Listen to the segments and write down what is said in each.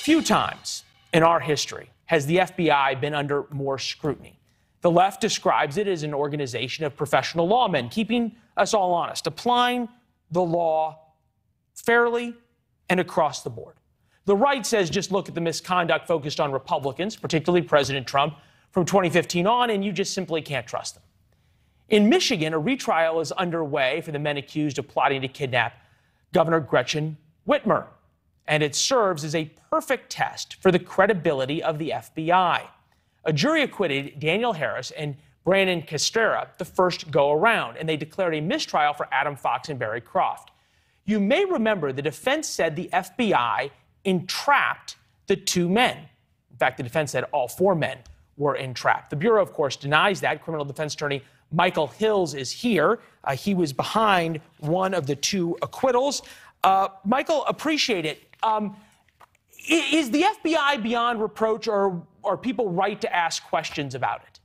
Few times in our history has the FBI been under more scrutiny. The left describes it as an organization of professional lawmen, keeping us all honest, applying the law fairly and across the board. The right says just look at the misconduct focused on Republicans, particularly President Trump, from 2015 on, and you just simply can't trust them. In Michigan, a retrial is underway for the men accused of plotting to kidnap Governor Gretchen Whitmer, and it serves as a perfect test for the credibility of the FBI. A jury acquitted Daniel Harris and Brandon Castrera the first go around, and they declared a mistrial for Adam Fox and Barry Croft. You may remember the defense said the FBI entrapped the two men. In fact, the defense said all four men were entrapped. The Bureau, of course, denies that. Criminal defense attorney Michael Hills is here. He was behind one of the two acquittals. Michael, appreciate it. Is the FBI beyond reproach, or are people right to ask questions about it?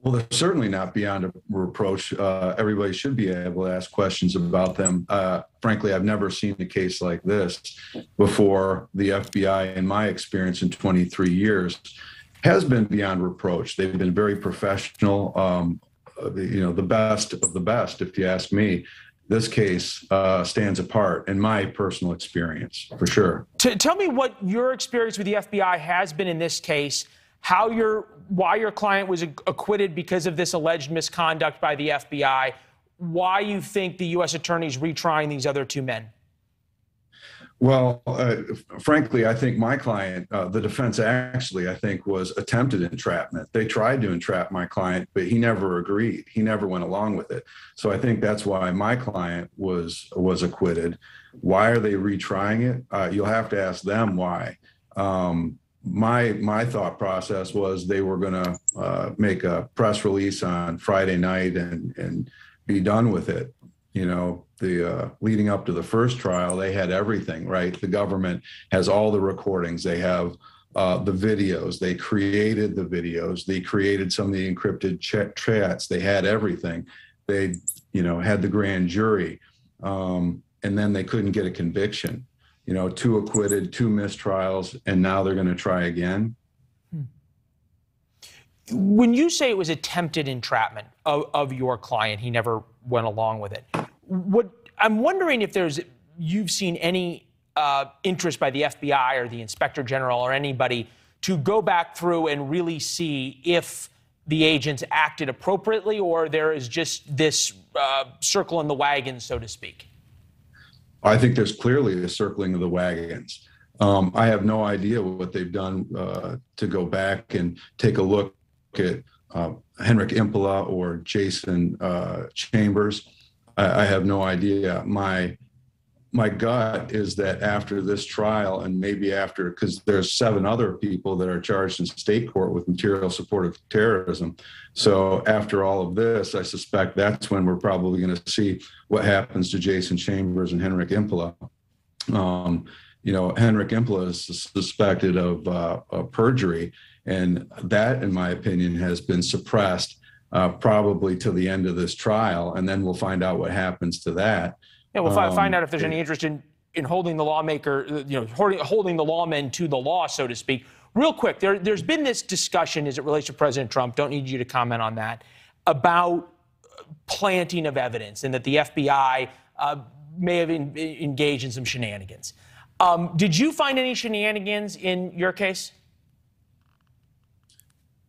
Well, they're certainly not beyond reproach. Everybody should be able to ask questions about them. Frankly, I've never seen a case like this before. The FBI, in my experience in 23 years, has been beyond reproach. They've been very professional, the best of the best, if you ask me. This case stands apart in my personal experience, for sure. Tell me what your experience with the FBI has been in this case, why your client was acquitted because of this alleged misconduct by the FBI, why you think the U.S. attorney's retrying these other two men. Well, frankly, I think my client, the defense actually, I think, was attempted entrapment. They tried to entrap my client, but he never agreed. He never went along with it. So I think that's why my client was acquitted. Why are they retrying it? You'll have to ask them why. My thought process was they were going to make a press release on Friday night and be done with it. You know, the leading up to the first trial, they had everything, right? The government has all the recordings. They have the videos. They created the videos. They created some of the encrypted chats. They had everything. They, had the grand jury. And then they couldn't get a conviction. Two acquitted, two mistrials, and now they're going to try again. When you say it was attempted entrapment of your client, he never went along with it. I'm wondering if you've seen any interest by the FBI or the Inspector General or anybody to go back through and really see if the agents acted appropriately, or there is just this circle in the wagons, so to speak. I think there's clearly a circling of the wagons. I have no idea what they've done to go back and take a look at Henrik Impola or Jason Chambers. I have no idea. My gut is that after this trial, and maybe after, because there's 7 other people that are charged in state court with material support of terrorism. So after all of this, I suspect that's when we're probably going to see what happens to Jason Chambers and Henrik Impola. Henrik Impola is suspected of perjury, and that, in my opinion, has been suppressed probably till the end of this trial, and then we'll find out what happens to that. Yeah, we'll find out if there's any interest in holding the lawmaker, holding the lawmen to the law, so to speak. Real quick, there's been this discussion as it relates to President Trump, don't need you to comment on that, about planting of evidence and that the FBI may have engaged in some shenanigans. Did you find any shenanigans in your case?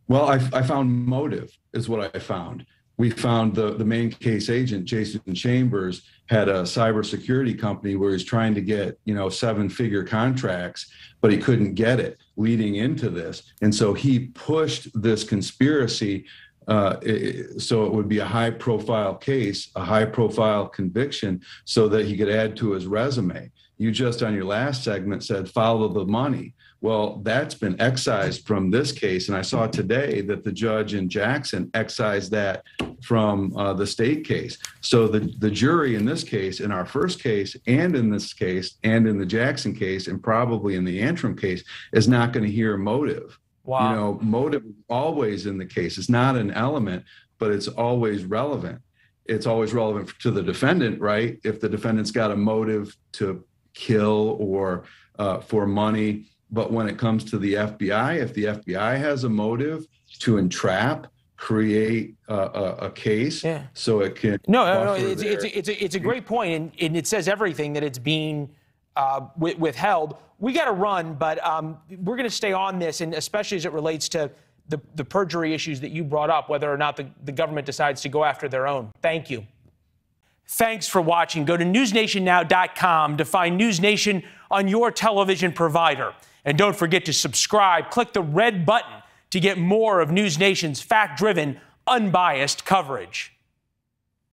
Well, I found motive is what I found. We found the main case agent, Jason Chambers, had a cybersecurity company where he's trying to get, 7-figure contracts, but he couldn't get it leading into this. And so he pushed this conspiracy so it would be a high-profile case, a high-profile conviction, so that he could add to his resume. You just on your last segment said, follow the money. Well, that's been excised from this case. And I saw today that the judge in Jackson excised that from the state case. So the jury in this case, in our first case, and in this case, and in the Jackson case, and probably in the Antrim case, is not going to hear motive. Wow. Motive is always in the case. It's not an element, but it's always relevant. It's always relevant to the defendant, right? If the defendant's got a motive to kill or for money. But when it comes to the FBI, if the FBI has a motive to entrap, create a case, so it can. No, it's a great point, and it says everything that it's being withheld. We got to run, but we're going to stay on this, and especially as it relates to the perjury issues that you brought up, whether or not the government decides to go after their own. Thank you. Thanks for watching. Go to newsnationnow.com to find NewsNation on your television provider. And don't forget to subscribe. Click the red button to get more of NewsNation's fact-driven, unbiased coverage.